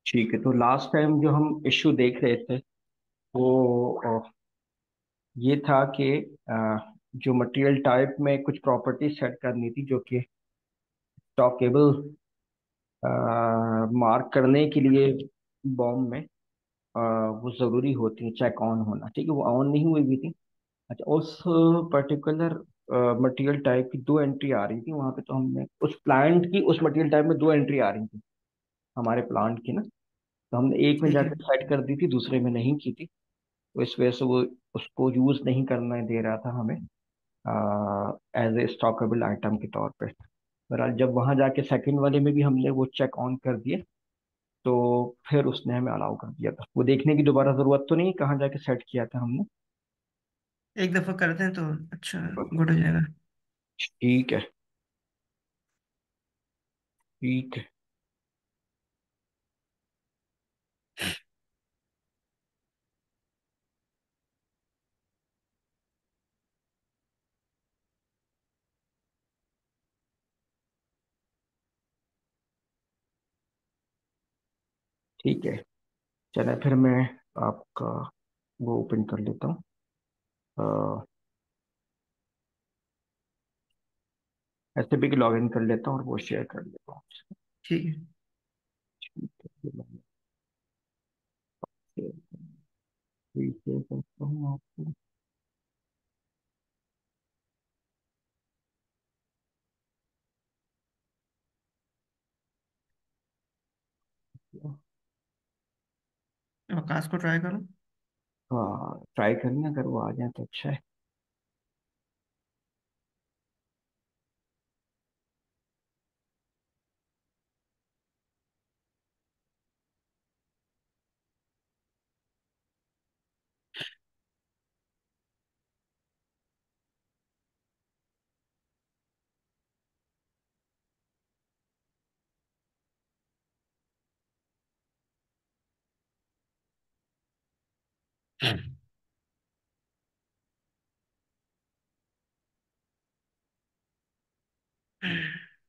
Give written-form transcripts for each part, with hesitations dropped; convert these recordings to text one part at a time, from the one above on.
ठीक है, तो लास्ट टाइम जो हम इश्यू देख रहे थे वो ये था कि जो मटेरियल टाइप में कुछ प्रॉपर्टी सेट करनी थी जो कि स्टॉकेबल मार्क करने के लिए बॉम्ब में वो ज़रूरी होती है, चेक ऑन होना। ठीक है, वो ऑन नहीं हुई हुई थी। अच्छा, उस पर्टिकुलर मटेरियल टाइप की दो एंट्री आ रही थी वहां पे, तो हमने उस प्लांट की उस मटेरियल टाइप में दो एंट्री आ रही थी हमारे प्लांट की ना। तो हमने एक में ठीक है। जाकर सेट कर दी थी, दूसरे में नहीं की थी। तो इस वजह से वो उसको यूज नहीं करने दे रहा था हमें एज ए स्टॉकेबल आइटम के तौर पे। बहरहाल जब वहां जाके सेकंड वाले में भी हमने वो चेक ऑन कर दिए, तो फिर उसने हमें अलाउ कर दिया था। वो देखने की दोबारा जरूरत तो नहीं कहाँ जाके सेट किया था हमने। एक दफा करते हैं तो अच्छा, गुड हो जाएगा। ठीक है, ठीक है, ठीक है। चले फिर मैं आपका वो ओपन कर लेता हूँ। ऐसे भी लॉग इन कर लेता हूँ और वो शेयर कर लेता हूँ। ठीक है। ठीक है, फिर मैं शेयर करता हूँ आपको। आकाश को ट्राई करो। हाँ, ट्राई करना, अगर वो आ जाए तो अच्छा है।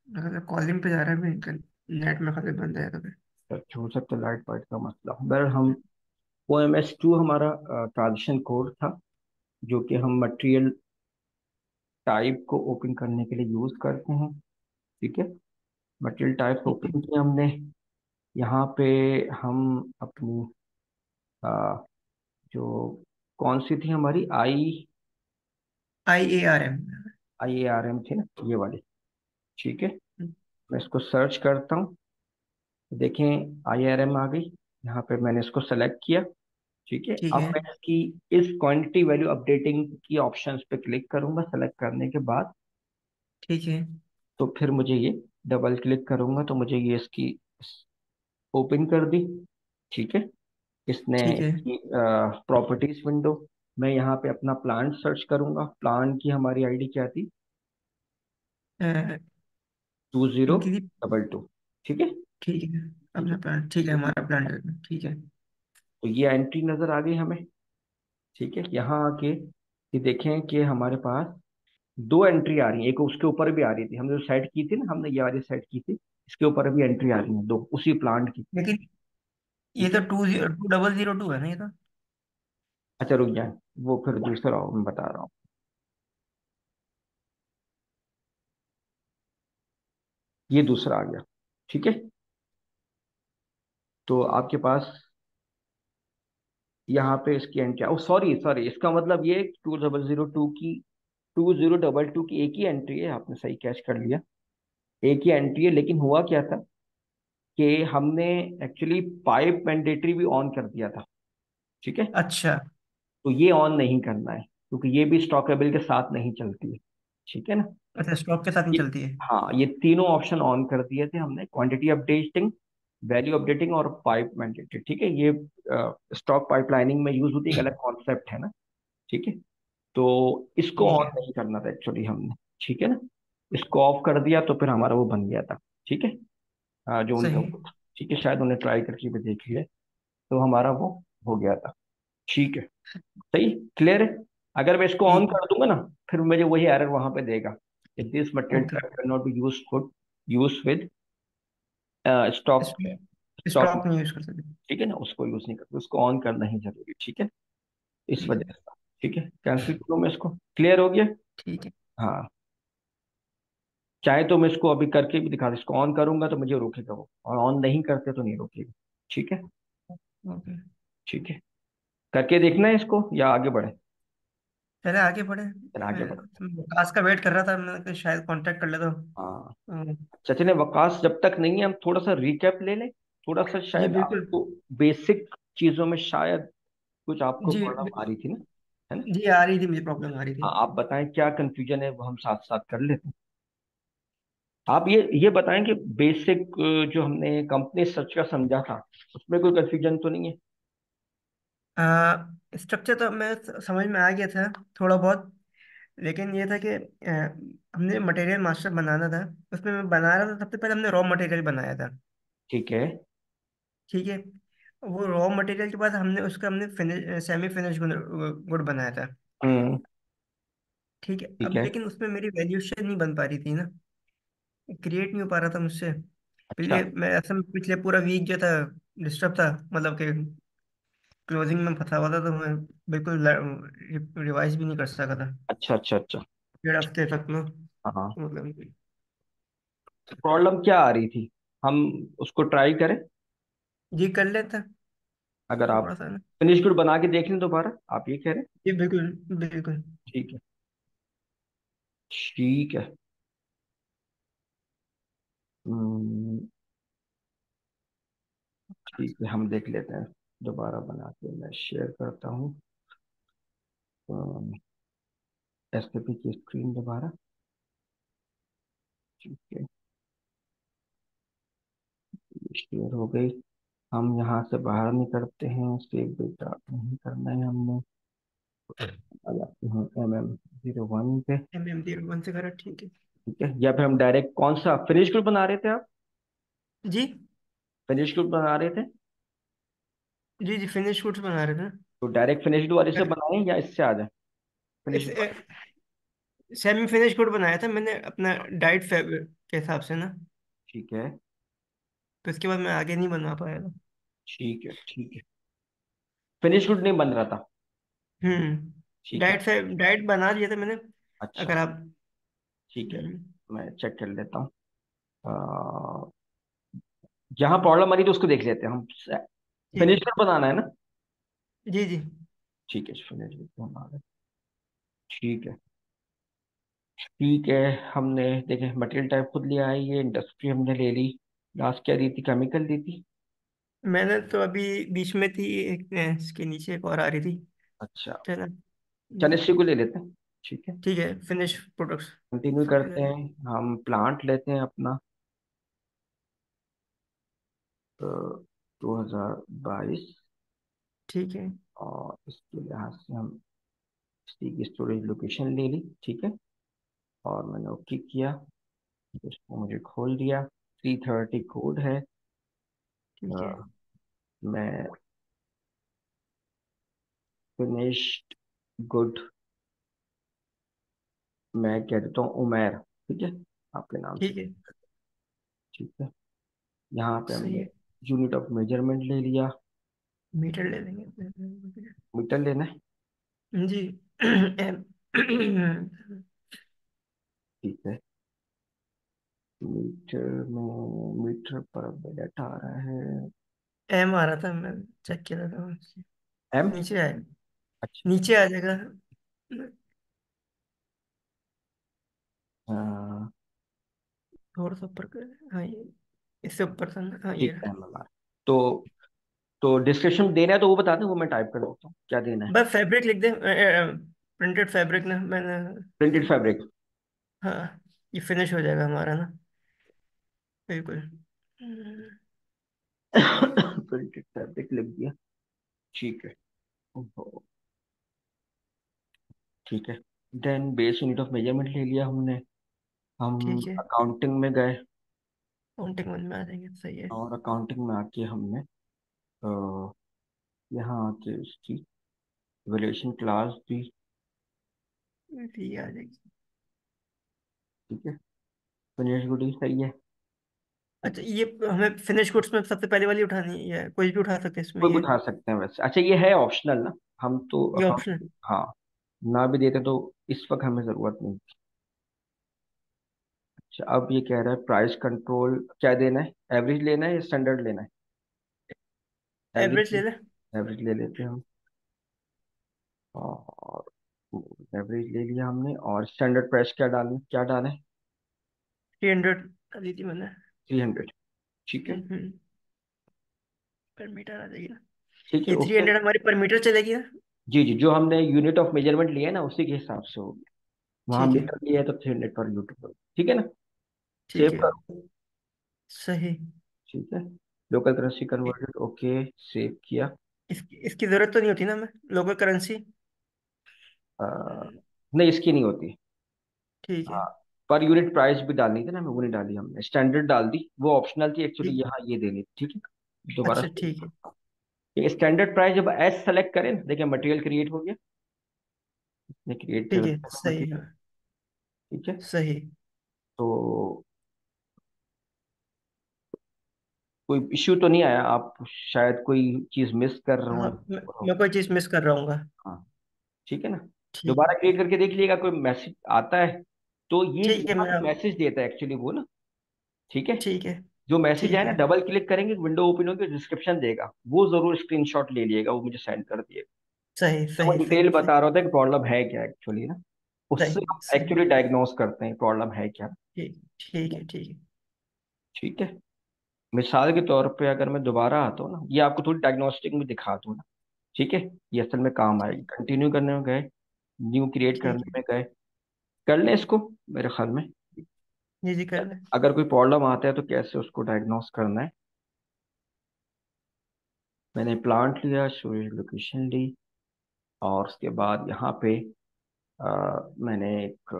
अगर कॉलिंग पे जा रहा है भी, नेट में खाली बंद है तो फिर। अच्छा, हो सकता है लाइट वाइट का मसला हो। बहरहाल हम ओ एम एस टू हमारा ट्रांजिशन कोड था जो कि हम मटेरियल टाइप को ओपन करने के लिए यूज करते हैं। ठीक है, मटेरियल टाइप ठीक है। ओपन किया हमने। यहाँ पे हम अपनी अ, जो कौन सी थी हमारी IARM। I A R M थी ना, ये वाली। ठीक है, मैं इसको सर्च करता हूँ। देखें, आई आर एम आ गई। यहाँ पे मैंने इसको सेलेक्ट किया। ठीक है, ठीक अब है। मैं इसकी इस क्वांटिटी वैल्यू अपडेटिंग की ऑप्शंस पे क्लिक करूंगा सेलेक्ट करने के बाद। ठीक है। तो फिर मुझे ये डबल क्लिक करूंगा तो मुझे ये इसकी ओपन कर दी। ठीक है, इसने ठीक है। इसकी प्रॉपर्टीज विंडो। मैं यहाँ पे अपना प्लांट सर्च करूंगा। प्लांट की हमारी आईडी क्या थी? अ, 20 इनकी। Double two. ठीक है, ठीक है। ठीक है। अपना प्लान ठीक है, तो हमारा प्लान ठीक है। तो ये एंट्री नजर आ गई हमें। ठीक है, यहाँ आके ये देखें कि हमारे पास दो एंट्री आ रही है। एक उसके ऊपर भी आ रही थी, हमने जो सेट की थी ना, हमने ये वाली सेट की थी। इसके ऊपर भी एंट्री आ रही है दो, उसी प्लांट की। लेकिन ये ठीक तो है, 2002 है ना, ये तो। अच्छा रुक जाए, वो फिर दूसरा मैं बता रहा हूँ। ये दूसरा आ गया। ठीक है, तो आपके पास यहाँ पे इसकी एंट्री, ओ सॉरी सॉरी, इसका मतलब ये 2002 की 2022 की एक ही एंट्री है। आपने सही कैच कर लिया, एक ही एंट्री है। लेकिन हुआ क्या था कि हमने एक्चुअली पाइप मैंडेटरी भी ऑन कर दिया था। ठीक है, अच्छा। तो ये ऑन नहीं करना है क्योंकि ये भी स्टॉकेबल के साथ नहीं चलती है। ठीक है ना। अच्छा, स्टॉक के साथ नहीं ये, चलती है। हाँ, ये तीनों ऑप्शन ऑन कर दिए थे हमने, क्वांटिटी अपडेटिंग, वैल्यू अपडेटिंग और पाइप मैंडेटरी। ठीक है, ये स्टॉक पाइपलाइनिंग में यूज होती है, एक अलग कॉन्सेप्ट है ना। ठीक है, तो इसको ठीक ऑन है। नहीं करना था एक्चुअली हमने। ठीक है ना, इसको ऑफ कर दिया तो फिर हमारा वो बन गया था। ठीक है, जो उनका सही। वो था। ठीक है, शायद उन्हें ट्राई करके भी देख लिया, तो हमारा वो हो गया था। ठीक है, सही, क्लियर है। अगर मैं इसको ऑन ठीक है। कर दूंगा ना, फिर मुझे वही एरर वहां पे देगा कि this material okay. Type can not be use with stock इसमें स्टॉक, स्टॉक नहीं यूज कर सकते। ठीक है ना, उसको यूज नहीं करते, उसको ऑन करना ही जरूरी, ठीक है, इस ठीक है। वजह से। ठीक है, कैंसिल करूँ मैं इसको, क्लियर हो गया। ठीक है। हाँ, चाहे तो मैं इसको अभी करके भी दिखा दूं, इसको ऑन करूंगा तो मुझे रोकेगा वो, और ऑन नहीं करते तो नहीं रोकेगा। ठीक है। ओके। ठीक है, करके देखना है इसको या आगे बढ़े। चले आगे बढ़े। चल आगे मैं बढ़े। विकास का वेट कर रहा था, मैंने कहा शायद कांटेक्ट कर लेता हाँ, हूँ। सचिन ने वकास जब तक नहीं है, हम थोड़ा सा रिकैप ले लें, थोड़ा सा जी शायद बिल्कुल। आपको बेसिक चीजों में शायद कुछ आपको जी प्रॉब्लम आ रही थी ना, है ना। जी आ रही थी, मुझे प्रॉब्लम आ रही थी। हाँ, आप बताएं क्या कंफ्यूजन है, वो हम साथ साथ कर लेते हैं। आप ये बताएं कि बेसिक जो हमने कंपनी स्ट्रक्चर समझा था, उसमें कोई कंफ्यूजन तो नहीं है। स्ट्रक्चर तो मैं समझ में आ गया था थोड़ा बहुत। लेकिन ये था कि हमने मटेरियल मास्टर बनाना था। उसमें मैं बना रहा था, सबसे पहले हमने रॉ मटेरियल बनाया था। ठीक है। ठीक है। वो रॉ मटेरियल के बाद हमने फिनिश सेमी फिनिश गुड बनाया था। हम्म। ठीक है। ठीक अब है। लेकिन उसमें मेरी वैल्यूशन नहीं बन पा रही थी ना, क्रिएट नहीं हो पा रहा था मुझसे। अच्छा। पिछले पूरा वीक जो था डिस्टर्ब था, मतलब कि क्लोजिंग में फंसा हुआ था, तो मैं बिल्कुल रिवाइज भी नहीं कर सका था अच्छा अच्छा अच्छा। 1.5 हफ्ते तक ना। हाँ, मतलब प्रॉब्लम क्या आ रही थी, हम उसको ट्राई करें। जी कर लेता अगर आप थोड़ा सा ना। फिनिश गुड बना के देख लें दोबारा, आप ये कह रहे हैं। जी बिल्कुल बिल्कुल। ठीक है। ठीक है। हम्म, ठीक है, हम देख लेते हैं, दोबारा बना के मैं शेयर करता हूँ एसपी की स्क्रीन दोबारा। ठीक है, शेयर हो गई। हम यहाँ से बाहर निकलते हैं, सेव डेटा नहीं करना है हमने, आ जाते हैं MM01 पे। MM01 से करा, ठीक है। ठीक है, या फिर हम डायरेक्ट कौन सा फिनिश ग्रुप बना रहे थे आप, जी फिनिश ग्रुप बना रहे थे, जी जी फिनिश फूड्स बना रहे थे। तो डायरेक्ट फिनिश्ड वाले से बनाएं या इससे आ जाए इस फिनिश्ड वाले। सेमी फिनिश गुड बनाया था मैंने अपना डाइट फैब्रिक के हिसाब से ना। ठीक है। तो इसके बाद मैं आगे नहीं बना पाया था। ठीक है। ठीक है, फिनिश गुड नहीं बन रहा था। ठीक है। डाइट बना दिया था मैंने। अच्छा। अगर आप ठीक है, हम्म, मैं चेक कर लेता हूँ। अ, जहाँ प्रॉब्लम आ रही थी उसको देख लेते हैं हम। ठीक है। फिनिश गुड बनाना है ना। जी जी। ठीक है, फिनिश गुड बना रहे हैं। ठीक है। ठीक है, हमने देखे मटेरियल टाइप खुद लिया है, ये इंडस्ट्री हमने ले ली, लास्ट क्या दी थी, केमिकल दी थी। मैंने तो अभी बीच में थी एक, इसके नीचे एक और आ रही थी। अच्छा, चलो। चनिस्ट्री को ले लेते हैं। ठीक है, ठीक है, फिनिश प्रोडक्ट्स कंटिन्यू करते फर्टिलाइजर। हैं। हम प्लांट लेते हैं अपना 2022, ठीक है। और इसके लिहाज से हम इसकी की स्टोरेज लोकेशन ले ली। ठीक है, और मैंने ओके किया, तो इसको मुझे खोल दिया, 330 कोड है। ठीक है। अ, मैं फिनिश्ड गुड, मैं कह देता हूँ उमेर, ठीक है, आपके नाम से। ठीक है। ठीक है, यहाँ पे सही हमने है। यूनिट ऑफ मेजरमेंट ले लिया। मीटर ले लेंगे। मीटर लेना है। जी एम ठीक है, मीटर में मीटर पर डाटा आ रहा है। एम आ रहा था, मैं चेक किया था। एम। नीचे आए, अच्छा। नीचे आ जाएगा। अ, थोड़ा सा ऊपर कर, हाँ ये इससे ऊपर था ना, हाँ ये ठीक रहा। है, MMR। तो डिस्क्रिप्शन देना है तो वो बता दें, वो मैं टाइप कर देता हूँ, क्या देना है। बस फैब्रिक लिख दे, प्रिंटेड फैब्रिक ना मैंने। Printed fabric. हाँ, ये फिनिश हो जाएगा हमारा ना। बिल्कुल। प्रिंटेड फैब्रिक लिख दिया। ठीक है। ओहो, ठीक है, then base unit of measurement ले लिया हमने। हम ठीक है। अकाउंटिंग में गए, काउंटिंग वन में आ जाएंगे, सही है। और अकाउंटिंग में आके हमने यहाँ आके उसकी वैल्यूएशन क्लास दी। ठीक आ जाएगी। ठीक है, फिनिश गुड ही सही है। अच्छा, ये हमें फिनिश गुड्स में सबसे पहले वाली उठानी है या कोई भी उठा सकते हैं इसमें कोई भी ये? उठा सकते हैं वैसे। अच्छा ये है ऑप्शनल ना, हम तो ये हम, ऑप्शन? हाँ, ना भी देते तो इस वक्त हमें जरूरत नहीं। अच्छा अब ये कह रहा है प्राइस कंट्रोल क्या देना है, एवरेज लेना है या स्टैंडर्ड लेना है? एवरेज एवरेज, ले ले। एवरेज ले लेते हैं हम। और एवरेज ले लिया हमने, और स्टैंडर्ड प्राइस क्या डालें? 300 ली थी मैंने। 300, ठीक है। हम्म। पर मीटर आ जाएगी ना? ठीक है ये थ्री ओके। हंड्रेड हमारी पर मीटर चलेगी ना? जी जी, जो हमने यूनिट ऑफ मेजरमेंट लिया है ना उसी के हिसाब से होगी। वहाँ ठीक है। मीटर लिया है तो 300 पर यूनिट, ठीक है ना। ठीक सेव है। करो। सही। ठीक है, local currency converted, okay, save किया। इसकी जरूरत तो नहीं होती ना हमें, लोकल करेंसी? अ, नहीं इसकी नहीं होती। ठीक है। हाँ, पर यूनिट प्राइस भी डालनी थी ना, हमें वो नहीं डाली हमने, स्टैंडर्ड डाल दी, वो ऑप्शनल थी एक्चुअली, ठीक। यहाँ ये देनी थी, ठीक है दोबारा अच्छा से। ठीक है। ये स्टैंडर्ड प्राइस जब एस सेलेक्ट करें ना, देखिए मटेरियल क्रिएट हो गया, ये क्रिएट कर ठीक है। देते हैं सही है। मटेरियल, ठीक है। सही। तो कोई इश्यू तो नहीं आया, आप शायद कोई चीज़ मिस कर रहे हाँ, हो। मैं कोई चीज़ मिस कर रहा हूँ। हाँ, ठीक है ना। ठीक दोबारा है। क्लिक करके देख लीजिएगा कोई मैसेज आता है, तो ये ठीक है यहाँ मैं पे मैसेज देता है एक्चुअली वो ना, ठीक है। ठीक है। जो मैसेज ठीक है ना, है। डबल क्लिक करेंगे विंडो ओपन होगी, डिस्क्रिप्शन देगा, वो जरूर स्क्रीनशॉट ले लिएगा, वो मुझे सेंड कर दिएगा। सही तो वो सही डिटेल सही सही। बता रहा होता है कि प्रॉब्लम है क्या एक्चुअली ना, उससे सही हम सही। एक्चुअली डायग्नोस करते हैं प्रॉब्लम है क्या। ठीक ठीक है। ठीक है। ठीक है, मिसाल के तौर पे अगर मैं दोबारा आता हूँ ना, ये आपको थोड़ी डायग्नोस्टिक में दिखा दूँ ना, ठीक है, ये असल में काम आएगी। ठीक। कंटिन्यू करने में गए, न्यू क्रिएट ठीक करने है। में गए, कर लें इसको मेरे ख्याल में। जी जी कर लें। अगर कोई प्रॉब्लम आता है तो कैसे उसको डायग्नोस करना है। मैंने प्लांट लिया, स्टोरेज लोकेशन ली, और उसके बाद यहाँ पे मैंने एक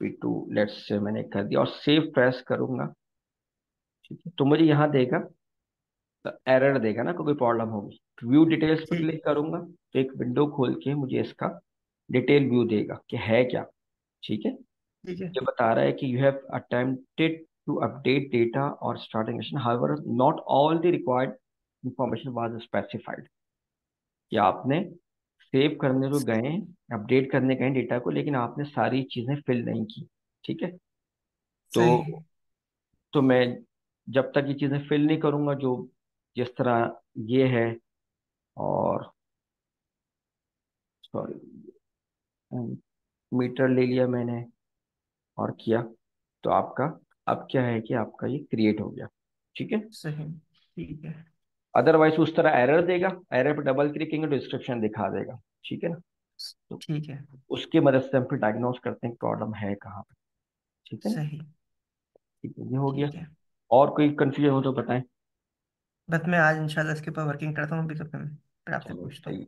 P2 लेट्स से मैंने कर दिया और सेव प्रेस करूंगा, ठीक है। तो मुझे यहाँ देगा, एरर देगा ना, कोई प्रॉब्लम होगी। व्यू डिटेल्स पर ठीक है। क्लिक करूंगा तो एक विंडो खोल के मुझे इसका डिटेल व्यू देगा कि है क्या, ठीक है। ठीक है। ये बता रहा है कि you have attempted to update data और starting however not all the required information was specified, कि आपने सेव करने तो गए, अपडेट करने गए डेटा को, लेकिन आपने सारी चीजें फिल नहीं की, ठीक है। तो सही। मैं जब तक ये चीजें फिल नहीं करूंगा, जो जिस तरह ये है, और सॉरी, मीटर ले लिया मैंने और किया, तो आपका अब क्या है कि आपका ये क्रिएट हो गया, ठीक है। सही। ठीक है। अदरवाइज उस तरह एरर देगा, एरर पे डबल क्लिक करेंगे तो डिस्क्रिप्शन दिखा देगा, ठीक है ना। तो ठीक है। उसकी मदद से हम फिर डायग्नोस करते हैं प्रॉब्लम है कहाँ पे, ठीक है ना। सही। ठीक है, ये हो गया। ठीक है। और कोई कंफ्यूजन हो तो बताएं। बस मैं आज इंशाल्लाह इसके ऊपर वर्किंग करता हूँ, अभी तो फिर आपसे चलो पूछता हूँ। सही।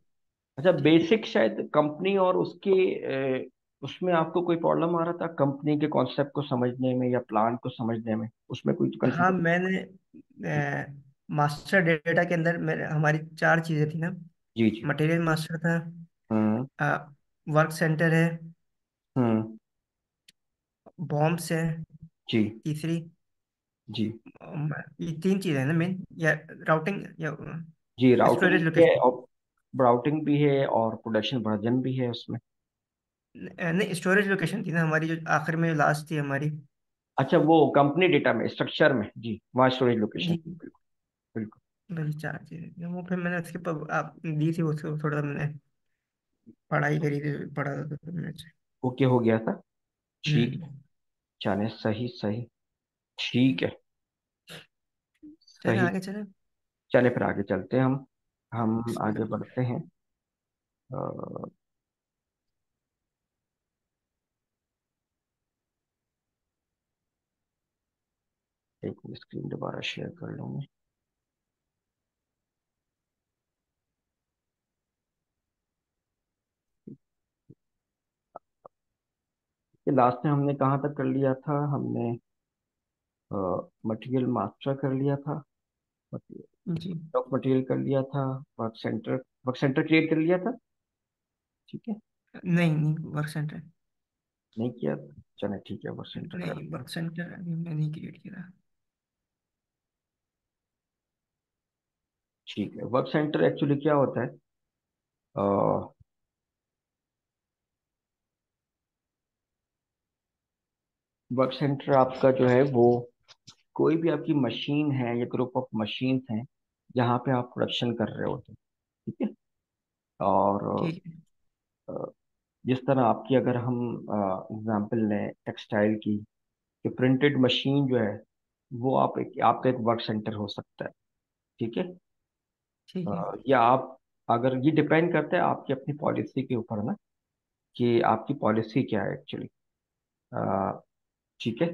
अच्छा ठीक है। बेसिक शायद कंपनी और उसके उसमें आपको कोई प्रॉब्लम आ रहा था कंपनी के कॉन्सेप्ट को समझने में या प्लान को समझने में, उसमें कोई हाँ, कंफ्यूजन? मैंने मास्टर डेटा के अंदर मेरे हमारी चार चीज़ें थी ना। जी जी। मटेरियल मास्टर था, हम्म वर्क सेंटर है, हम्म। बॉम्ब्स है जी तीसरी। जी। ये तीन चीज़ें हैं ना मेन, या राउटिंग या जी राउटिंग स्टोरेज भी है, लोकेशन? और राउटिंग भी है और प्रोडक्शन वर्जन भी है उसमें। नहीं, स्टोरेज लोकेशन थी ना हमारी, जो आखिर में लास्ट थी हमारी। अच्छा वो कंपनी डेटा में स्ट्रक्चर में, जी वहाँ स्टोरेज लोकेशन, जी। बिल्कुल बिल्कुल। वही चार चीज़ें वो फिर मैंने उसके आप दी थी, उसको थोड़ा मैंने पढ़ाई करी थी, पढ़ा था तो मैंने अच्छे। ओके हो गया था, ठीक है। हम्म। चले सही सही, ठीक है, चले सही। आगे चले। चले फिर आगे चलते हैं हम आगे बिस्मिल्लाह। बढ़ते हैं। अ, एक स्क्रीन दोबारा शेयर कर लूंगी। ये लास्ट में हमने कहाँ तक कर लिया था, हमने मटेरियल मास्टर कर लिया था, जी। ऑफ मटेरियल कर लिया था, वर्क सेंटर क्रिएट कर लिया था, ठीक है। नहीं नहीं, वर्क सेंटर। नहीं किया? चलो ठीक है, वर्क सेंटर कर। नहीं, वर्क सेंटर अभी हमने नहीं क्रिएट किया। ठीक है, वर्क सेंटर एक्चुअली क्या होता है? वर्क सेंटर आपका जो है वो कोई भी आपकी मशीन है या ग्रुप ऑफ मशीन्स हैं जहाँ पे आप प्रोडक्शन कर रहे होते हैं। ठीक है। और ठीक है। अ, जिस तरह आपकी, अगर हम एग्जांपल लें टेक्सटाइल की, कि प्रिंटेड मशीन जो है वो आपका एक वर्क सेंटर हो सकता है। ठीक है। ठीक है। या आप, अगर ये डिपेंड करता है आपकी अपनी पॉलिसी के ऊपर ना, कि आपकी पॉलिसी क्या है एक्चुअली। ठीक है।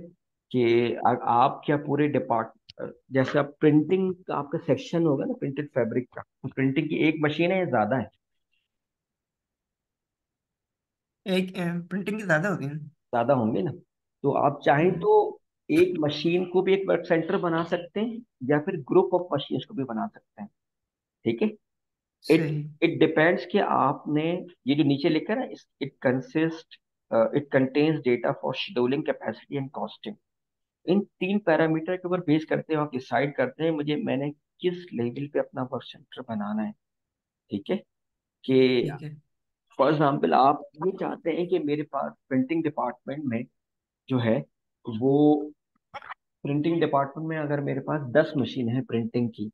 कि आप क्या पूरे डिपार्ट, जैसे आप प्रिंटिंग का आपका सेक्शन होगा ना, प्रिंटेड फैब्रिक का, तो प्रिंटिंग की एक मशीन है या ज्यादा है? एक प्रिंटिंग की ज्यादा होगी ना? ज्यादा होंगे ना। तो आप चाहें हम्म, तो एक मशीन को भी एक वर्क सेंटर बना सकते हैं, या फिर ग्रुप ऑफ मशीन्स को भी बना सकते हैं। ठीक है। इट सही। इट डिपेंड्स कि आपने, ये जो नीचे लिखा है ना, it contains data for scheduling, capacity and costing. इन तीन पैरामीटर के ऊपर बेस करते हुए आप डिसाइड करते हैं मुझे, मैंने किस लेवल पे अपना वर्क सेंटर बनाना है। ठीक है। कि ठीक है। फॉर एग्जाम्पल आप ये चाहते हैं कि मेरे पास प्रिंटिंग डिपार्टमेंट में जो है वो, प्रिंटिंग डिपार्टमेंट में अगर मेरे पास 10 मशीन है प्रिंटिंग की,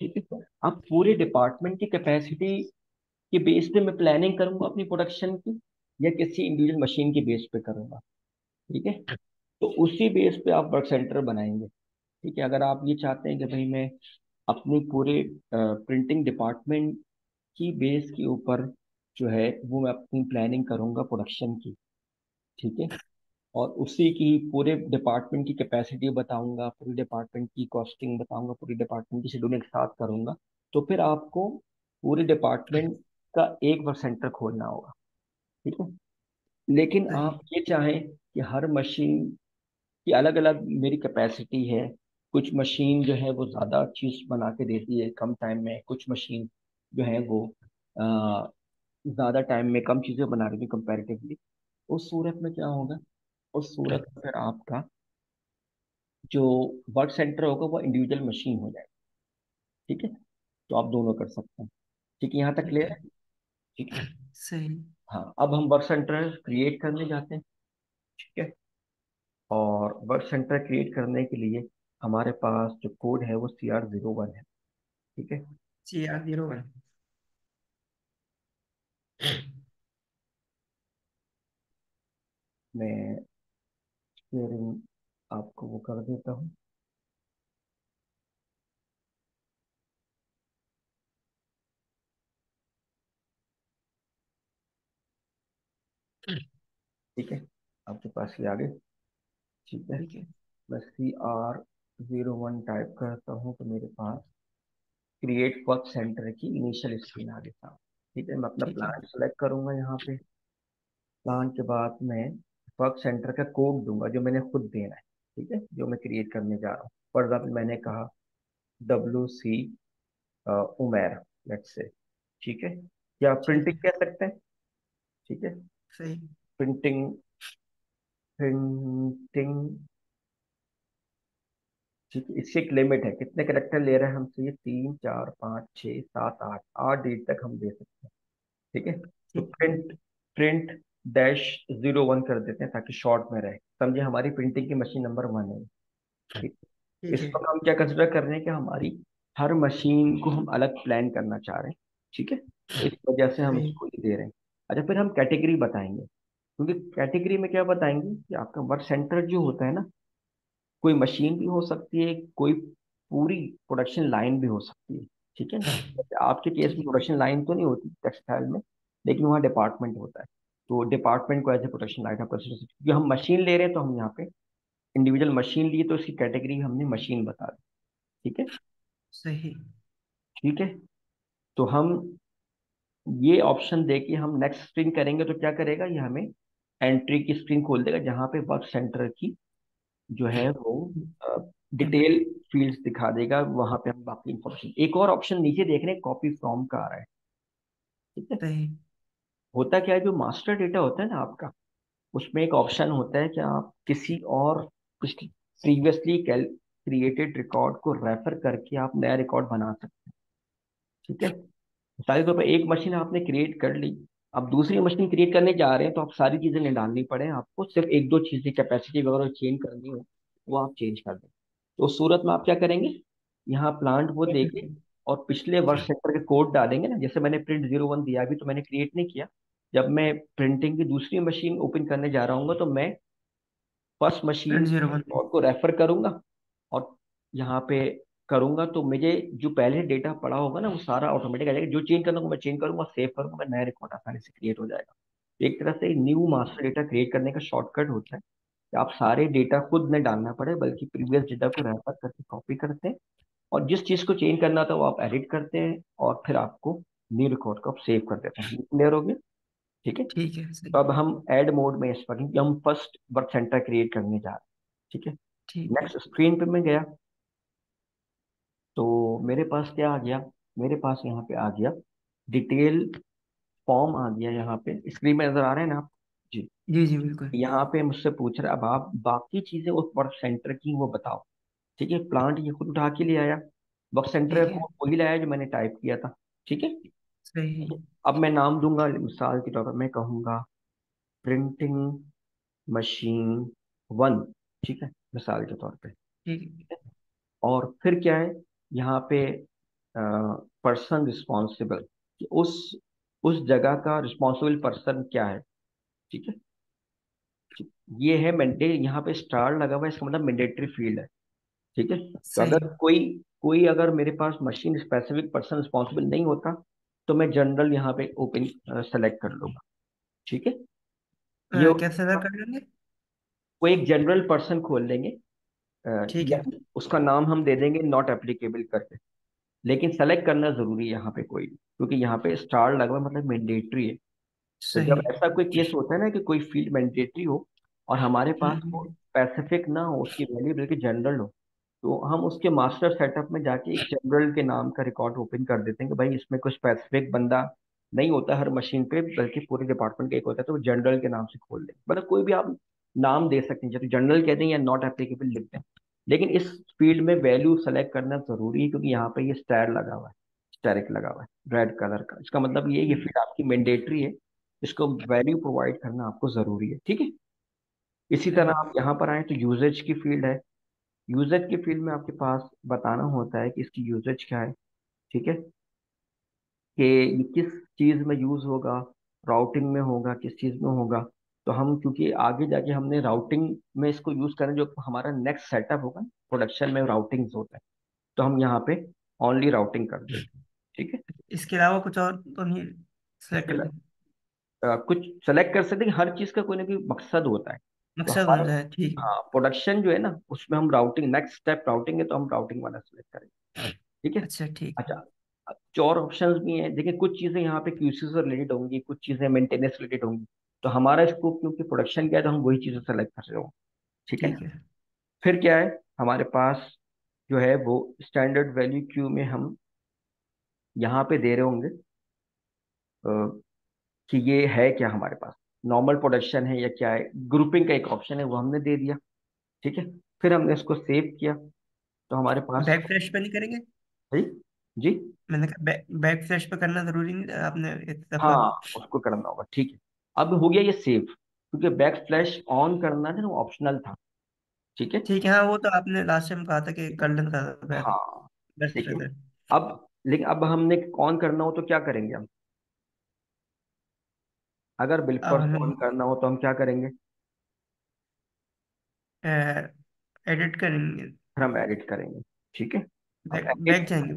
ठीक है, अब पूरे डिपार्टमेंट की कैपेसिटी के बेस पे मैं प्लानिंग करूंगा अपनी प्रोडक्शन की, या किसी इंडिविजुअल मशीन के बेस पे करूंगा। ठीक है। तो उसी बेस पे आप वर्क सेंटर बनाएंगे। ठीक है। अगर आप ये चाहते हैं कि भाई मैं अपनी पूरे प्रिंटिंग डिपार्टमेंट की बेस के ऊपर जो है वो मैं अपनी प्लानिंग करूंगा प्रोडक्शन की। ठीक है। और उसी की पूरे डिपार्टमेंट की कैपेसिटी बताऊंगा, पूरी डिपार्टमेंट की कॉस्टिंग बताऊंगा, पूरी डिपार्टमेंट की शेड्यूलिंग एक साथ करूंगा। तो फिर आपको पूरे डिपार्टमेंट का एक वर्क सेंटर खोलना होगा। ठीक है। लेकिन सही। आप ये चाहें कि हर मशीन की अलग अलग मेरी कैपेसिटी है, कुछ मशीन जो है वो ज़्यादा चीज़ बना के देती है कम टाइम में, कुछ मशीन जो है वो ज़्यादा टाइम में कम चीज़ें बना रही है कंपैरेटिवली, उस सूरत में क्या होगा? उस सूरत में फिर आपका जो वर्क सेंटर होगा वो इंडिविजुअल मशीन हो जाएगा। ठीक है। तो आप दोनों कर सकते हैं। ठीक है, यहाँ तक ठीक क्लियर है। है? ठीक है। सही। हाँ, अब हम वर्क सेंटर क्रिएट करने जाते हैं। ठीक है। और वर्क सेंटर क्रिएट करने के लिए हमारे पास जो कोड है वो CR01 है। ठीक है। CR01। मैं शेयरिंग आपको वो कर देता हूँ। ठीक है, आपके पास ये आ गए। ठीक है। ठीक है। मैं CR01 टाइप करता हूँ तो मेरे पास क्रिएट वर्क सेंटर की इनिशियल स्क्रीन आ गई था। ठीक है, मैं अपना ठीक है। प्लान सेलेक्ट करूंगा यहाँ पे। प्लान के बाद मैं वर्क सेंटर का कोड दूंगा जो मैंने खुद देना है। ठीक है, जो मैं क्रिएट करने जा रहा हूँ। फॉर एग्जाम्पल मैंने कहा WC उमेर, लेट्स से। ठीक है। या ठीक प्रिंटिंग है। कह सकते हैं। ठीक है। सही। Printing, printing. ठीक है, इसकी एक लिमिट है, कितने करेक्टर ले रहे हैं हमसे, ये 3 4 5 6 7 8 8 डिजिट तक हम दे सकते हैं। ठीक है। तो ठीक है। प्रिंट-01 कर देते हैं ताकि शॉर्ट में रहे, समझे हमारी प्रिंटिंग की मशीन नंबर 1 है। ठीक। ठीक इस है। वक्त हम क्या कंसिडर कर रहे हैं कि हमारी हर मशीन को हम अलग प्लान करना चाह रहे हैं। ठीक है, तो इस वजह से हम सही। इसको ये दे रहे हैं। अच्छा, फिर हम कैटेगरी बताएंगे, क्योंकि कैटेगरी में क्या बताएंगे कि आपका वर्क सेंटर जो होता है ना, कोई मशीन भी हो सकती है, कोई पूरी प्रोडक्शन लाइन भी हो सकती है। ठीक है ना। जैसे आपके केस ठीक में है। प्रोडक्शन लाइन तो नहीं होती टेक्सटाइल में, लेकिन वहाँ डिपार्टमेंट होता है। तो डिपार्टमेंट को एज ए प्रोडक्शन लाइन आप कंसिडर सकते, क्योंकि हम मशीन ले रहे हैं तो हम यहाँ पे इंडिविजुअल मशीन लिए तो उसकी कैटेगरी हमने मशीन बता दी। ठीक है। सही। ठीक है। तो हम ये ऑप्शन दे के हम नेक्स्ट स्क्रीन करेंगे तो क्या करेगा, ये हमें एंट्री की स्क्रीन खोल देगा जहाँ पे वर्क सेंटर की जो है वो इंटर। डिटेल फील्ड्स दिखा देगा। वहां पे हम बाकी इंफॉर्मेशन, एक और ऑप्शन नीचे देख रहे हैं, कॉपी फ्रॉम का आ रहा है। ठीक है। सही। होता क्या है, जो मास्टर डेटा होता है ना आपका, उसमें एक ऑप्शन होता है कि आप किसी और प्रीवियसली क्रिएटेड रिकॉर्ड को रेफर करके आप नया रिकॉर्ड बना सकते हैं। ठीक है। मिसाल के तौर पर एक मशीन आपने क्रिएट कर ली, अब दूसरी मशीन क्रिएट करने जा रहे हैं तो आप सारी चीजें नहीं डालनी पड़े, आपको सिर्फ एक दो चीजें कैपेसिटी वगैरह चेंज करनी हो, वो आप चेंज कर दें। तो उस सूरत में आप क्या करेंगे, यहाँ प्लांट वो देके और पिछले वर्ष ठीक। सेक्टर के कोड डालेंगे ना, जैसे मैंने प्रिंट 01 दिया, अभी तो मैंने क्रिएट नहीं किया। जब मैं प्रिंटिंग की दूसरी मशीन ओपन करने जा रहा हूँ तो मैं फर्स्ट मशीन 0.01। कोड को रेफर करूंगा और यहाँ पे करूंगा, तो मुझे जो पहले डेटा पड़ा होगा ना वो सारा ऑटोमेटिक आ जाएगा, जो चेंज करना होगा मैं चेंज करूंगा, सेव करूंगा, मैं नया रिकॉर्ड आसानी से क्रिएट हो जाएगा। एक तरह से न्यू मास्टर डेटा क्रिएट करने का शॉर्टकट होता है कि आप सारे डेटा खुद नहीं डालना पड़े, बल्कि प्रीवियस डेटा को रेफर करके कॉपी करते हैं और जिस चीज को चेंज करना था वो आप एडिट करते हैं और फिर आपको न्यू रिकॉर्ड को आप सेव कर देते हैं। क्लियर हो गया? ठीक है। ठीक है, सही। तो अब हम ऐड मोड में इस पर, क्योंकि हम फर्स्ट वर्क सेंटर क्रिएट करने जा रहे हैं। ठीक है। ठीक है। नेक्स्ट स्क्रीन पे मैं गया तो मेरे पास क्या आ गया, मेरे पास यहाँ पे आ गया डिटेल फॉर्म आ गया, यहाँ पे स्क्रीन में नजर आ रहे हैं ना आप? जी। जी जी, बिल्कुल। यहाँ पे मुझसे पूछ रहा है अब आप बाकी चीजें उस वर्क सेंटर की वो बताओ। ठीक है, प्लांट ये खुद उठा के ले आया, वर्क सेंटर ठीक का है, कोड वही लाया जो मैंने टाइप किया था। ठीक है। सही। अब मैं नाम दूंगा, मिसाल के तौर पर मैं कहूंगा प्रिंटिंग मशीन 1। ठीक है, मिसाल के तौर पे। ठीक। और फिर क्या है, यहाँ पे पर्सन रिस्पॉन्सिबल, कि उस जगह का रिस्पॉन्सिबल पर्सन क्या है। ठीक है। ठीक। ये है मैंडे, यहाँ पे स्टार लगा हुआ है, इसका मतलब मैंडेटरी फील्ड है। ठीक है। तो सही। अगर कोई कोई अगर मेरे पास मशीन स्पेसिफिक पर्सन रिस्पॉन्सिबल नहीं होता तो मैं जनरल यहाँ पे ओपन सेलेक्ट कर लूंगा। ठीक है। ये हो कैसे अदा गया। कर लेंगे? वो एक जनरल पर्सन खोल लेंगे, ठीक या है। उसका नाम हम दे देंगे नॉट एप्लीकेबल करके। लेकिन सेलेक्ट करना जरूरी है यहाँ पे कोई, क्योंकि यहाँ पे स्टार लगा हुआ है, मतलब मैंडेटरी है। तो सही। जब ऐसा कोई केस होता है ना कि कोई फील्ड मैंडेटरी हो और हमारे पास वो हम्म। स्पेसिफिक ना हो उसकी वैल्यू, बल्कि जनरल हो, तो हम उसके मास्टर सेटअप में जाके एक जनरल के नाम का रिकॉर्ड ओपन कर देते हैं कि भाई इसमें कोई स्पेसिफिक बंदा नहीं होता हर मशीन पे, बल्कि पूरे डिपार्टमेंट का एक होता है, तो वो जनरल के नाम से खोल दें, मतलब कोई भी आप नाम दे सकते हैं, जैसे जनरल कहते हैं या नॉट एप्लीकेबल लिखते हैं। लेकिन इस फील्ड में वैल्यू सेलेक्ट करना जरूरी है, क्योंकि यहाँ पे ये स्टार लगा हुआ है, स्टेरिक लगा हुआ है रेड कलर का, इसका मतलब ये फील्ड आपकी मैंडेटरी है, इसको वैल्यू प्रोवाइड करना आपको जरूरी है। ठीक है। इसी तरह सही। आप यहाँ पर आए तो यूजेज की फील्ड है। यूजेज की फील्ड में आपके पास बताना होता है कि इसकी यूजेज क्या है। ठीक है, कि ये किस चीज़ में यूज़ होगा, राउटिंग में होगा, किस चीज़ में होगा। तो हम क्योंकि आगे जाके हमने राउटिंग में इसको यूज़ करना, जो हमारा नेक्स्ट सेटअप होगा प्रोडक्शन में राउटिंग होता है, तो हम यहाँ पे ओनली राउटिंग कर देते हैं। ठीक है। इसके अलावा कुछ और तो नहीं सेलेक्ट इसके करने? कुछ सेलेक्ट कर सकते हैं कि हर चीज़ का कोई ना कोई मकसद होता है। तो मकसद हमारे, बन जाए, ठीक। हाँ, प्रोडक्शन जो है ना उसमें हम राउटिंग, नेक्स्ट स्टेप राउटिंग है, तो हम राउटिंग वाला सेलेक्ट करेंगे। ठीक है। अच्छा, ठीक है। अच्छा, कुछ और ऑप्शंस भी हैं, देखिए कुछ चीज़ें यहाँ पे क्यूसी से रिलेटेड होंगी, कुछ चीज़ें मेंटेनेंस रिलेटेड होंगी, तो हमारा स्कोप क्योंकि प्रोडक्शन क्या है तो हम वही चीज़ें सेलेक्ट कर रहे हो। ठीक है। ठीक है। फिर क्या है हमारे पास जो है वो स्टैंडर्ड वैल्यू क्यू में हम यहाँ पे दे रहे होंगे कि ये है क्या हमारे पास, नॉर्मल प्रोडक्शन है या क्या है, ग्रुपिंग का एक ऑप्शन है वो हमने दे दिया। ठीक है। फिर हमने इसको सेव किया तो हमारे पास, बैक फ्लैश पे नहीं करेंगे? भाई, जी, मैंने कहा बैक फ्लैश पे करना जरूरी नहीं था, आपने एक दफा। हाँ उसको करना होगा। ठीक है। अब हो गया ये सेव, क्योंकि बैक फ्लैश ऑन करना है ना वो ऑप्शनल था। ठीक है। ठीक है, हाँ, वो तो आपने लास्ट टाइम कहा था कि कर लेना था बैक। हाँ। बेस्ट ठीक है। रहता है। अब लेकिन अब हमने ऑन करना हो तो क्या करेंगे हम, अगर अब बिल्फोर्स हमें ऑन करना हो तो हम क्या करेंगे, एडिट करेंगे। फिर हम एडिट करेंगे। ठीक है। अब बैक बैक एडिट, जाएंगे।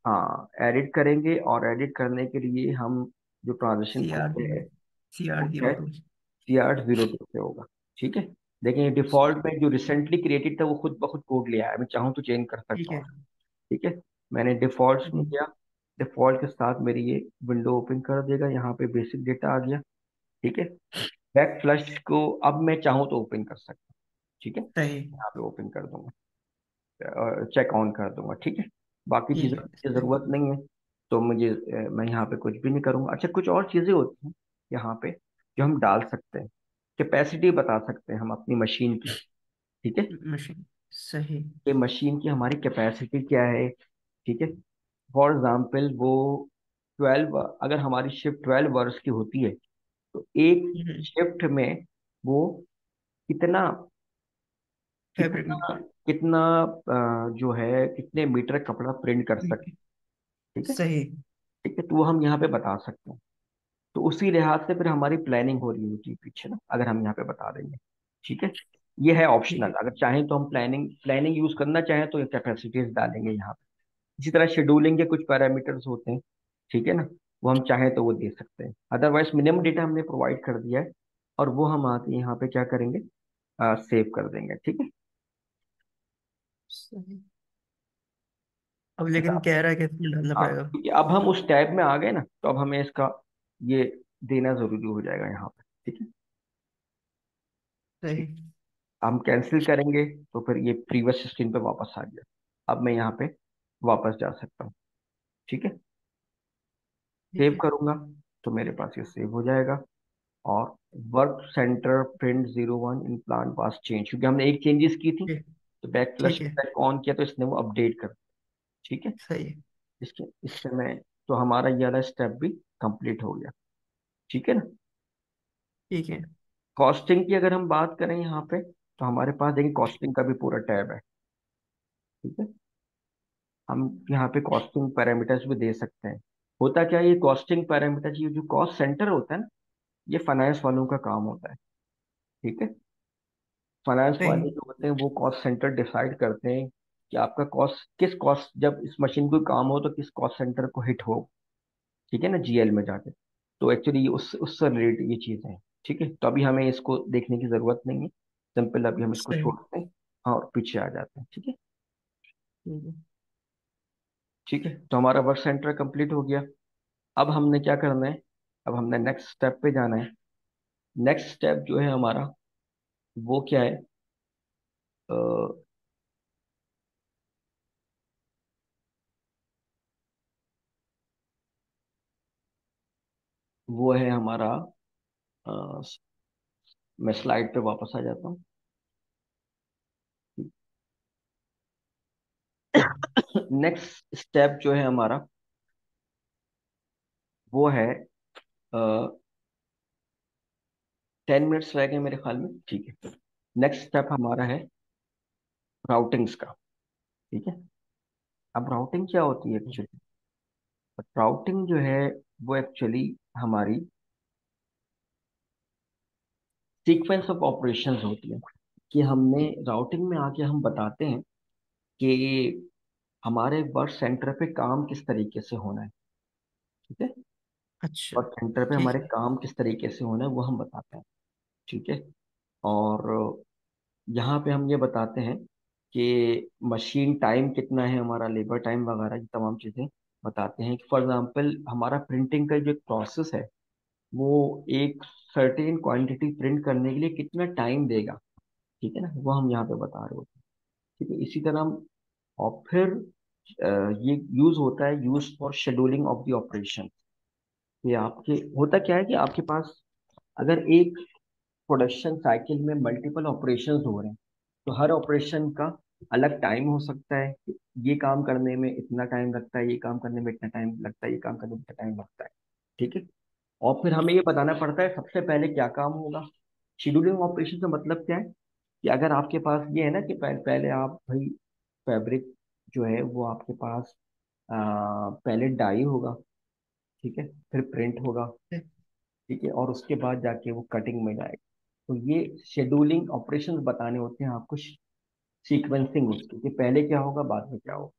हाँ एडिट करेंगे, और एडिट करने के लिए हम जो ट्रांजिशन सी आर खोलते जीरो हैं सी वो आर क्या जीरो है, टू CR02 से होगा। ठीक है। देखिए डिफॉल्ट में जो रिसेंटली क्रिएटेड था वो खुद ब खुद कोड लिया है, मैं चाहूँ तो चेंज कर ठीक सकता हूँ। है। ठीक है। मैंने डिफॉल्ट्स में हम्म। किया, डिफॉल्ट के साथ मेरी ये विंडो ओपन कर देगा, यहाँ पे बेसिक डेटा आ गया। ठीक है। बैक फ्लश को अब मैं चाहूँ तो ओपन कर सकता हूँ। ठीक है, सही। यहाँ पे ओपन कर दूंगा, चेक ऑन कर दूंगा। ठीक है। बाकी ठीक चीज़ों है, की जरूरत नहीं है, तो मुझे मैं यहाँ पे कुछ भी नहीं करूँगा। अच्छा, कुछ और चीज़ें होती हैं यहाँ पे जो हम डाल सकते हैं। कैपेसिटी बता सकते हैं हम अपनी मशीन की। ठीक है, मशीन। सही। कि मशीन की हमारी कैपेसिटी क्या है। ठीक है, फॉर एग्जाम्पल वो 12, अगर हमारी शिफ्ट 12 आवर्स की होती है, तो एक हम्म। शिफ्ट में वो कितना फैब्रिक। कितना कितना जो है कितने मीटर कपड़ा प्रिंट कर सकते। ठीक है। सही। ठीक है, तो वो हम यहाँ पे बता सकते हैं। तो उसी लिहाज से फिर हमारी प्लानिंग हो रही होती है पीछे ना, अगर हम यहाँ पे बता देंगे। ठीक है, ये है ठीक ऑप्शनल, है। अगर चाहें तो हम प्लानिंग प्लानिंग यूज करना चाहें तो कैपेसिटीज डालेंगे यहाँ पे। इसी तरह शेड्यूलिंग के कुछ पैरामीटर्स होते हैं। ठीक है ना, वो हम चाहें तो वो दे सकते हैं। अदरवाइज मिनिमम डेटा हमने प्रोवाइड कर दिया है, और वो हम आके यहाँ पे क्या करेंगे, सेव कर देंगे। ठीक है। सही। अब लेकिन अच्छा, कह रहा है कि इसमें डालना हाँ, पड़ेगा। क्योंकि अब हम उस टैब में आ गए ना, तो अब हमें इसका ये देना जरूरी हो जाएगा यहाँ पे। ठीक है। ठीक। सही। हम कैंसिल करेंगे तो फिर ये प्रीवियस स्क्रीन पे वापस आ गया। अब मैं यहाँ पे वापस जा सकता हूँ। ठीक है, ठीक सेव है। करूंगा तो मेरे पास ये सेव हो जाएगा। और वर्क सेंटर प्रिंट 01 इन प्लान पास चेंज, क्योंकि हमने एक चेंजेस की थी, ठीक। तो बैक फ्लैश ठीक है। बैक ऑन किया तो इसने वो अपडेट कर दिया। ठीक है, सही है। इसके इस समय तो हमारा ये वाला स्टेप भी कंप्लीट हो गया। ठीक है ना। ठीक है। कॉस्टिंग की अगर हम बात करें यहाँ पे, तो हमारे पास देखिए कॉस्टिंग का भी पूरा टैब है। ठीक है, हम यहाँ पे कॉस्टिंग पैरामीटर्स भी दे सकते हैं। होता क्या है, ये कॉस्टिंग पैरामीटर्स, ये जो कॉस्ट सेंटर होता है ना, ये फाइनेंस वालों का काम होता है। ठीक है, फाइनेंस सही। वाले जो होते हैं वो कॉस्ट सेंटर डिसाइड करते हैं कि आपका कॉस्ट किस कॉस्ट, जब इस मशीन को काम हो तो किस कॉस्ट सेंटर को हिट हो। ठीक है ना, जीएल में जाके। तो एक्चुअली उससे रिलेटेड ये चीज़ है। ठीक है, तो अभी हमें इसको देखने की जरूरत नहीं है, सिंपल अभी हम इसको सही। छोड़ते हैं और पीछे आ जाते हैं। ठीक है। ठीक है। ठीक है, तो हमारा वर्क सेंटर कंप्लीट हो गया। अब हमने क्या करना है, अब हमने नेक्स्ट स्टेप पे जाना है। नेक्स्ट स्टेप जो है हमारा, वो क्या है, अ, वो है हमारा, अ, मैं स्लाइड पे वापस आ जाता हूँ। नेक्स्ट स्टेप जो है हमारा, वो है 10 मिनट्स रह गए मेरे ख्याल में। ठीक है, नेक्स्ट स्टेप हमारा है राउटिंग्स का। ठीक है, अब राउटिंग क्या होती है एक्चुअली। राउटिंग जो है वो एक्चुअली हमारी सीक्वेंस ऑफ ऑपरेशंस होती है, कि हमने राउटिंग में आके हम बताते हैं कि हमारे वर्क सेंटर पे काम किस तरीके से होना है। ठीक है, अच्छा। वर्क सेंटर पे ठीक हमारे है। काम किस तरीके से होना है वो हम बताते हैं। ठीक है, और यहाँ पे हम ये बताते हैं कि मशीन टाइम कितना है, हमारा लेबर टाइम वगैरह की तमाम चीज़ें बताते हैं। कि फॉर एग्जांपल हमारा प्रिंटिंग का जो एक प्रोसेस है, वो एक सर्टेन क्वांटिटी प्रिंट करने के लिए कितना टाइम देगा। ठीक है ना, वो हम यहाँ पे बता रहे होते हैं। ठीक है, इसी तरह हम, और फिर ये यूज होता है, use for scheduling of the operation. ये आपके होता क्या है कि आपके पास अगर एक प्रोडक्शन साइकिल में मल्टीपल ऑपरेशंस हो रहे हैं, तो हर ऑपरेशन का अलग टाइम हो सकता है। ये काम करने में इतना टाइम लगता है, ये काम करने में इतना टाइम लगता है, ये काम करने में इतना टाइम लगता है। ठीक है, और फिर हमें ये बताना पड़ता है सबसे पहले क्या काम होगा। शेड्यूलिंग ऑपरेशन का मतलब क्या है, कि अगर आपके पास ये है ना कि पहले आप भाई फैब्रिक जो है वो आपके पास पहले डाई होगा। ठीक है, फिर प्रिंट होगा। ठीक है, और उसके बाद जाके वो कटिंग में जाएगा। तो ये शेड्यूलिंग ऑपरेशंस बताने होते हैं आपको, सीक्वेंसिंग उसकी, कि पहले क्या होगा बाद में क्या होगा।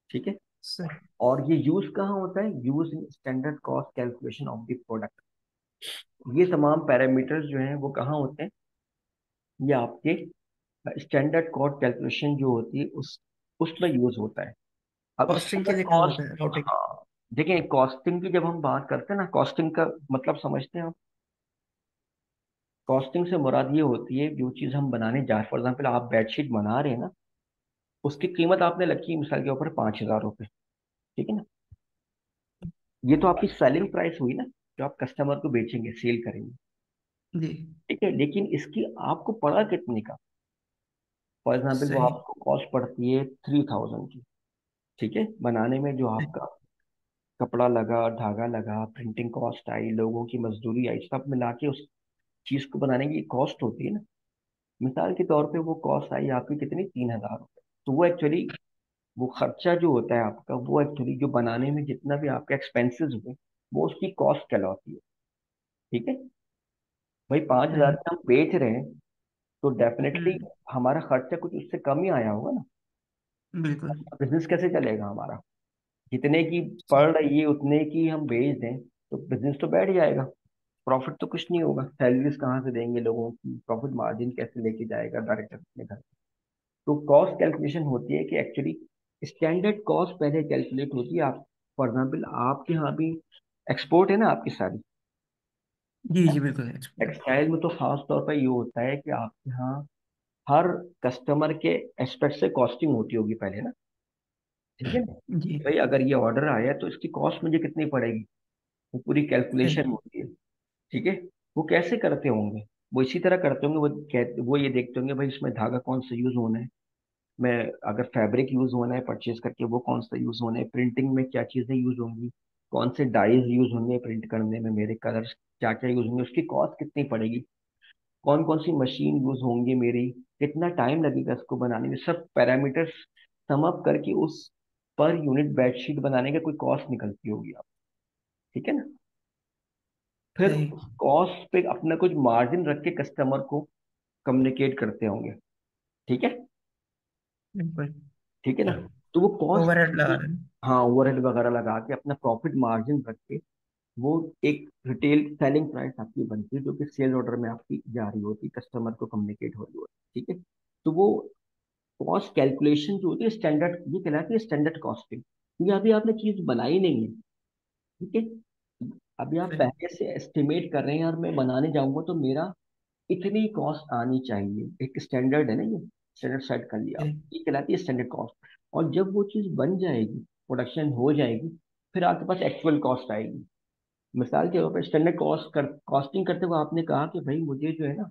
ठीक है, सही। और ये यूज कहाँ होता है, use in standard cost calculation of the product. ये तमाम पैरामीटर्स जो हैं वो कहाँ होते हैं, ये आपके स्टैंडर्ड कॉस्ट कैलकुलेशन जो होती है उस उसमें यूज होता है। अब कॉस्टिंग के स्टैंडर्ड लिए काम होता कॉस्ट, है राउटिंग। हाँ, देखिए कॉस्टिंग की जब हम बात करते हैं ना, कॉस्टिंग का मतलब समझते हैं आप। कॉस्टिंग से मुराद ये होती है, जो चीज़ हम बनाने जा रहे हैं, फॉर एग्जाम्पल आप बेडशीट बना रहे हैं ना, उसकी कीमत आपने रखी है मिसाल के ऊपर 5,000 रुपये। ठीक है ना, ये तो आपकी सेलिंग प्राइस हुई ना, जो आप कस्टमर को बेचेंगे, सेल करेंगे। जी। ठीक है, लेकिन इसकी आपको पड़ा कितने का? फॉर एग्जाम्पल वो सही। आपको कॉस्ट पड़ती है 3000 की। ठीक है, बनाने में जो आपका कपड़ा लगा, धागा लगा, प्रिंटिंग कॉस्ट आई, लोगों की मजदूरी आई, सब मिला के उस चीज को बनाने की कॉस्ट होती है ना। मिसाल के तौर पे वो कॉस्ट आई आपकी कितनी, 3000 रुपये। तो वो एक्चुअली, वो खर्चा जो होता है आपका, वो एक्चुअली जो बनाने में जितना भी आपका एक्सपेंसेस हुए, वो उसकी कॉस्ट कहलाती है। ठीक है, भाई 5000 सही। में हम बेच रहे हैं, तो डेफिनेटली हम्म। हमारा खर्चा कुछ उससे कम ही आया होगा ना। बिल्कुल। बिजनेस कैसे चलेगा हमारा? जितने की पड़ सही। रही है उतने की हम बेच दें तो बिजनेस तो बैठ जाएगा, प्रॉफिट तो कुछ नहीं होगा। सैलरीज कहाँ से देंगे लोगों की, प्रॉफिट मार्जिन कैसे लेके जाएगा डायरेक्टर अपने घर? तो कॉस्ट कैलकुलेशन होती है कि एक्चुअली स्टैंडर्ड कॉस्ट पहले कैलकुलेट होती है। आप फॉर एग्जाम्पल आपके यहाँ भी एक्सपोर्ट है ना आपकी सारी, जी जी बिल्कुल एक्सपोर्ट। टेक्सटाइल में तो खास तौर पर ये होता है कि आपके यहाँ हर कस्टमर के एस्पेक्ट से कॉस्टिंग होती होगी पहले ना। ठीक है ना, जी। भाई अगर ये ऑर्डर आया तो इसकी कॉस्ट मुझे कितनी पड़ेगी, वो पूरी कैलकुलेशन सही। होती है। ठीक है, वो कैसे करते होंगे? वो इसी तरह करते होंगे, वो ये देखते होंगे भाई इसमें धागा कौन सा यूज होना है, मैं अगर फैब्रिक यूज होना है परचेज करके वो कौन सा यूज होना है, प्रिंटिंग में क्या चीजें यूज होंगी, कौन से डाइज यूज होंगे प्रिंट करने में, मेरे कलर्स क्या क्या यूज होंगे, उसकी कॉस्ट कितनी पड़ेगी, कौन कौन सी मशीन यूज होंगी मेरी, कितना टाइम लगेगा इसको बनाने में, सब पैरामीटर्स सम अप करके उस पर यूनिट बेडशीट बनाने का कोई कॉस्ट निकलती होगी आप। ठीक है ना, फिर सही। कॉस्ट पे अपना कुछ मार्जिन रख के कस्टमर को कम्युनिकेट करते होंगे। ठीक है, बिल्कुल। ठीक है ना, तो वो ओवरहेड कॉस्ट, लगा रहे हैं। हाँ ओवरहेड वगैरह लगा के अपना प्रॉफिट मार्जिन रख के वो एक रिटेल सेलिंग प्राइस आपकी बनती है जो कि सेल ऑर्डर में आपकी जा रही होती है, कस्टमर को कम्युनिकेट हो रही होती है। ठीक है, तो वो कॉस्ट कैलकुलेशन जो होती है स्टैंडर्ड, ये कहलाती है स्टैंडर्ड कॉस्टिंग, क्योंकि अभी आपने चीज बनाई नहीं है। ठीक है, अभी आप सही। पहले से एस्टिमेट कर रहे हैं यार मैं बनाने जाऊंगा तो मेरा इतनी कॉस्ट आनी चाहिए, एक स्टैंडर्ड है ना, ये स्टैंडर्ड सेट कर लिया आप, सही। ये कहलाती है स्टैंडर्ड कॉस्ट। और जब वो चीज़ बन जाएगी, प्रोडक्शन हो जाएगी, फिर आपके पास एक्चुअल कॉस्ट आएगी। मिसाल के तौर पर स्टैंडर्ड कॉस्टिंग करते हुए आपने कहा कि भाई मुझे जो है ना,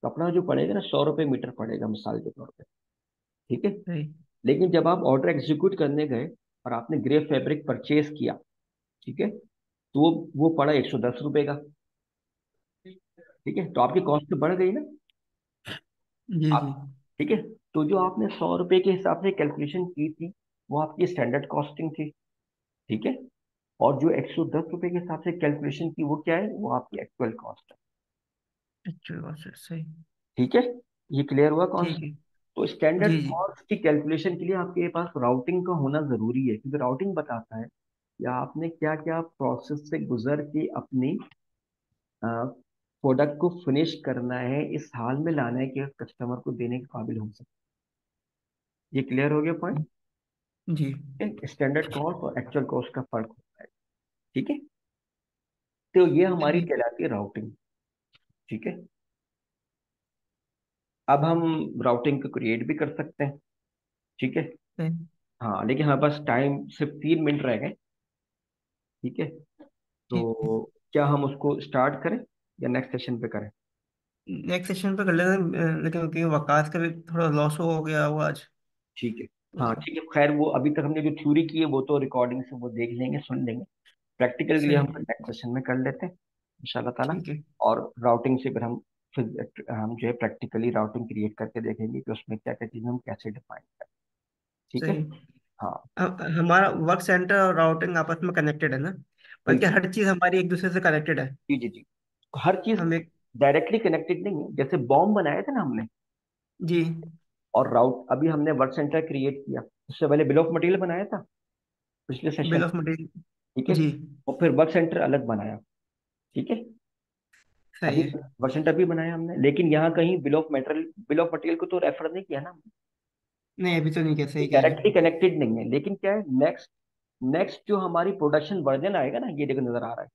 कपड़ा जो पड़ेगा ना 100 रुपये मीटर पड़ेगा मिसाल के तौर पे। ठीक है, सही। लेकिन जब आप ऑर्डर एग्जीक्यूट करने गए और आपने ग्रे फैब्रिक परचेज किया, ठीक है, तो वो पड़ा 110 रुपये का। ठीक है, तो आपकी कॉस्ट तो बढ़ गई ना। जी जी। आप, ठीक है, तो जो आपने 100 रुपये के हिसाब से कैलकुलेशन की थी, वो आपकी स्टैंडर्ड कॉस्टिंग थी। ठीक है, और जो 110 रुपये के हिसाब से कैलकुलेशन की वो क्या है, वो आपकी एक्चुअल कॉस्ट है। एक्चुअल कॉस्ट सही। ठीक है, ये क्लियर हुआ ठीक कॉन्सेप्ट? है। तो स्टैंडर्ड जी जी। कॉस्ट की कैलकुलेशन के लिए आपके पास राउटिंग का होना जरूरी है, क्योंकि राउटिंग बताता है कि आपने क्या क्या प्रोसेस से गुजर के अपनी प्रोडक्ट को फिनिश करना है, इस हाल में लाना है कि कस्टमर को देने के काबिल हो सके। ये क्लियर हो गया पॉइंट? जी। स्टैंडर्ड कॉस्ट और एक्चुअल कॉस्ट का फर्क होता है। ठीक है, तो ये हमारी सही। कहलाती है राउटिंग। ठीक है, अब हम राउटिंग को क्रिएट भी कर सकते हैं। ठीक है, सही। हाँ लेकिन हमारे पास टाइम सिर्फ 3 मिनट रह गए। ठीक है, ठीक है। तो क्या हम उसको स्टार्ट करें या नेक्स्ट सेशन पे करें? नेक्स्ट सेशन पे कर लेते हैं, लेकिन क्योंकि वकास का भी थोड़ा लॉस हो गया वो आज। ठीक है, हाँ तो ठीक है, खैर वो अभी तक हमने जो थ्योरी की है वो तो रिकॉर्डिंग से वो देख लेंगे, सुन लेंगे। प्रैक्टिकल के लिए हम सही। नेक्स्ट सेशन में कर लेते हैं इंशाल्लाह ताला। ठीक है। और राउटिंग से फिर हम जो है प्रैक्टिकली राउटिंग क्रिएट करके देखेंगे कि उसमें क्या क्या चीज़ें हम कैसे डिफाइन करें। ठीक है, सही। हाँ हमारा वर्क सेंटर और राउटिंग आपस में कनेक्टेड है ना? बल्कि बिल्कुल। हर चीज़ हमारी एक दूसरे से कनेक्टेड है। जी जी जी, हर चीज़ हम एक। डायरेक्टली कनेक्टेड नहीं है। जैसे बॉम्ब बनाए थे ना हमने, जी। और राउट अभी हमने वर्क सेंटर क्रिएट किया, उससे पहले बिल ऑफ मटेरियल बनाया था पिछले सेशन। Bill of material. ठीक है, जी। और फिर वर्क सेंटर अलग बनाया। ठीक है, सही अभी है। वर्क सेंटर भी बनाया हमने, लेकिन यहाँ कहीं बिल ऑफ मटेरियल को तो रेफर नहीं किया ना, नहीं अभी तो नहीं, क्या सही कह रहे डायरेक्टली हैं। कनेक्टेड नहीं है। लेकिन क्या है, नेक्स्ट नेक्स्ट जो हमारी प्रोडक्शन वर्जन आएगा ना, ये देखो नजर आ रहा है,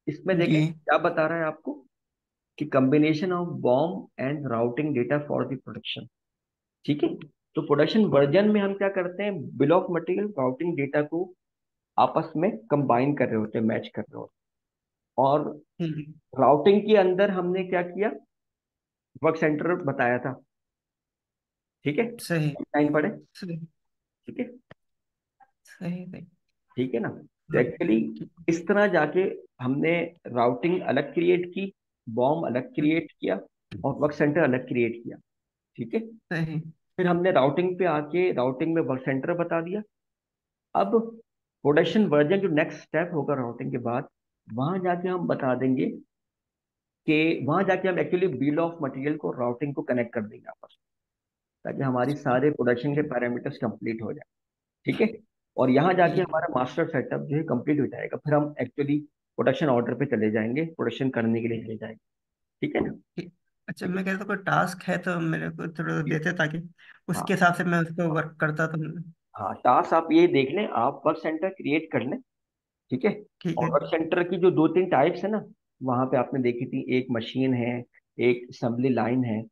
इसमें जी। देखें क्या बता रहा है आपको, कि combination of bomb and routing data for the production. ठीक है, तो प्रोडक्शन वर्जन में हम क्या करते हैं, bill of material routing data को आपस में कंबाइन कर रहे होते हैं, मैच कर रहे होते और ठीक है। राउटिंग के अंदर हमने क्या किया, वर्क सेंटर बताया था। ठीक है, सही। लाइन पढ़े। सही। ठीक है। सही सही। ठीक है ना। तो हाँ, एक्चुअली ठीक। इस तरह जाके हमने राउटिंग अलग क्रिएट की, बॉम्ब अलग हम्म, क्रिएट किया, और वर्क सेंटर अलग क्रिएट किया। ठीक है। सही। फिर हमने राउटिंग पे आके राउटिंग में वर्क सेंटर बता दिया। अब प्रोडक्शन वर्जन जो नेक्स्ट स्टेप होगा राउटिंग के बाद, वहां जाके हम बता देंगे कि वहां जाके हम एक्चुअली बिल ऑफ मटेरियल को राउटिंग को कनेक्ट कर देंगे आपस में, ताकि हमारी सारे प्रोडक्शन के पैरामीटर्स कंप्लीट हो जाए। ठीक है। और यहाँ जाके ठीक है। हमारा मास्टर सेटअप जो है कंप्लीट हो जाएगा, फिर हम एक्चुअली प्रोडक्शन ऑर्डर पे चले जाएंगे, प्रोडक्शन करने के लिए चले जाएंगे। ठीक है ना। ठीक। अच्छा, ठीक है। मैं कह रहा था कोई टास्क है तो मेरे को थोड़ा देते, ताकि हाँ उसके हिसाब से मैं उसको वर्क करता तो। हाँ, टास्क आप ये देख लें, आप वर्क सेंटर क्रिएट कर लें। ठीक है। ठीक और है। वर्क सेंटर की जो दो तीन टाइप्स है ना, वहां पे आपने देखी थी, एक मशीन है, एक असेंबली लाइन है।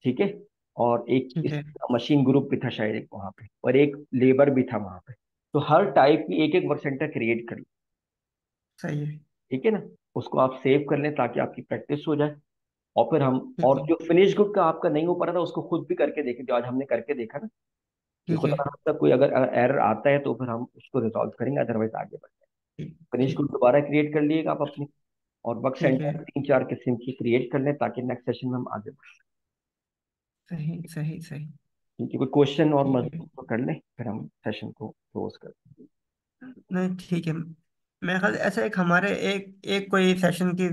ठीक है। और एक ठीक इस है। मशीन ग्रुप भी था शायद एक वहां पे, और एक लेबर भी था वहां पे। तो हर टाइप की एक एक वर्क सेंटर क्रिएट कर लो। सही है। ठीक है ना। उसको आप सेव कर लें ताकि आपकी प्रैक्टिस हो जाए। और फिर हम, ठीक और है। जो फिनिश गुड का आपका नहीं हो पा रहा था उसको खुद भी करके देखें, जो आज हमने करके देखा ना, कि ठीक है। खुदा ना खास्ता कोई अगर एरर आता है तो फिर हम उसको रिजॉल्व करेंगे, अदरवाइज आगे बढ़ेंगे। ठीक। फिनिश ठीक। गुड दोबारा क्रिएट कर लिएगा आप अपनी, और वर्क ठीक है। सेंटर तीन चार किस्म की क्रिएट कर लें ताकि नेक्स्ट सेशन में हम आगे बढ़ें। सही सही सही। क्योंकि कोई क्वेश्चन और ठीक है। मजबूत तो कर लें, फिर हम सेशन को क्लोज कर दें। नहीं, ठीक है। मेरे ख्याल से ऐसा एक हमारे एक एक कोई सेशन की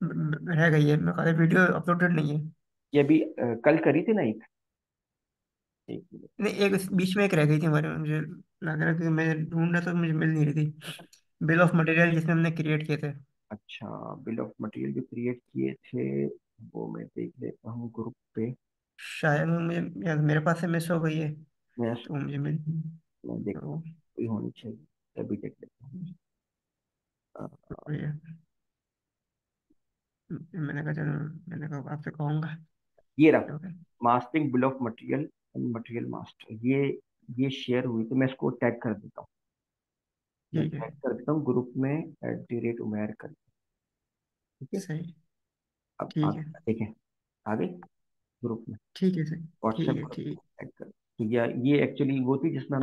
रह गई है, मेरे ख्याल से वीडियो अपलोडेड नहीं है। ये अभी कल करी थी ना एक मिनट। नहीं, एक बीच में एक रह गई थी हमारे, मुझे लग रहा है कि मैं ढूंढ रहा था, मुझे मिल नहीं रही थी। बिल ऑफ मटेरियल जिसमें हमने क्रिएट किए थे। अच्छा, बिल ऑफ मटेरियल जो क्रिएट किए थे, वो मैं देख लेता हूँ ग्रुप पे। शायद वो मुझे याद, मेरे पास से मिस हो गई है, मैं तो वो मुझे मिल। मैं देखता तो हूँ, कोई होनी चाहिए, अभी देख लेता हूँ। अ, ये मैंने कहा चलो, मैंने कहा आपसे कहूँगा। ये रहा, तो फिर mastering bill of material and material master, ये शेयर हुई, तो मैं इसको टैग कर देता हूँ। मैं ठीक है। टैग कर देता हूँ ग्रुप में, @उमेर कर। ठीक है। सही। अब ठीक आप है। देखें, आ गई ग्रुप में, ठीक है सही। व्हाट्सएप ठीक है। ग्रुप ठीक। टैग कर। तो ये एक्चुअली वो थी जिसमें